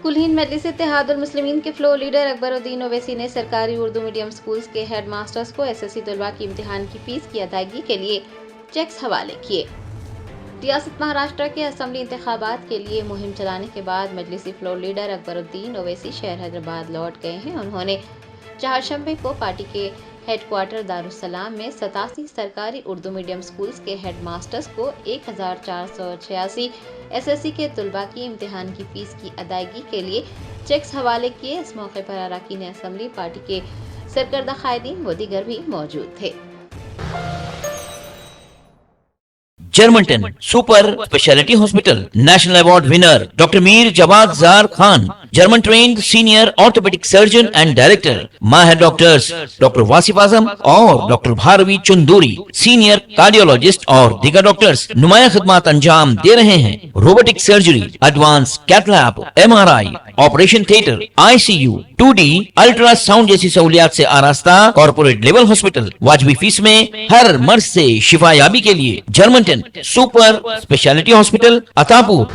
کل ہند مجلس اتحاد المسلمین کے فلور لیڈر اکبر الدین اویسی نے سرکاری اردو میڈیم سکولز کے ہیڈ ماسٹرز کو SSC طلباء کی امتحان کی فیس کی ادائیگی کے لیے چیکس حوالے کیے۔ ریاست مہاراشٹر کے اسمبلی انتخابات کے لیے مہم چلانے کے بعد مجلسی فلور لیڈر اکبر الدین اویسی شہر حیدرآباد لوٹ گئے ہیں۔ انہوں نے چہارشنبے کو پارٹی کے ہیڈ کوارٹر دارالسلام میں 87 سرکاری اردو میڈیم سکولز کے ہیڈ ماسٹرز کو 1486 SSC کے طلباء کی امتحان کی فیس کی ادائیگی کے لیے چیکس حوالے کیے۔ اس موقع پر اراکین اسمبلی، پارٹی کے سرکردہ قائدین و دیگر بھی موجود تھے۔ Germanten super speciality hospital national award winner doctor Mir Jawad Zar Khan, German trained senior orthopaedic surgeon and director, ماہر ڈاکٹرز ڈاکٹر واصف اعظم اور doctor Bharavi Chanduri, senior cardiologist اور دیگر ڈاکٹرز نمایاں خدمات انجام دے رہے ہیں۔ Robotic surgery, advance cath lab, MRI، operation theatre, ICU، 2D ultrasound جیسی سہولیات سے آراستہ کارپوریٹ لیول ہاسپٹل، واجبی فیس میں ہر مرض سے شفا یابی کے لیے جرمنٹن سپر اسپیشلٹی ہاسپٹل، عطا پور۔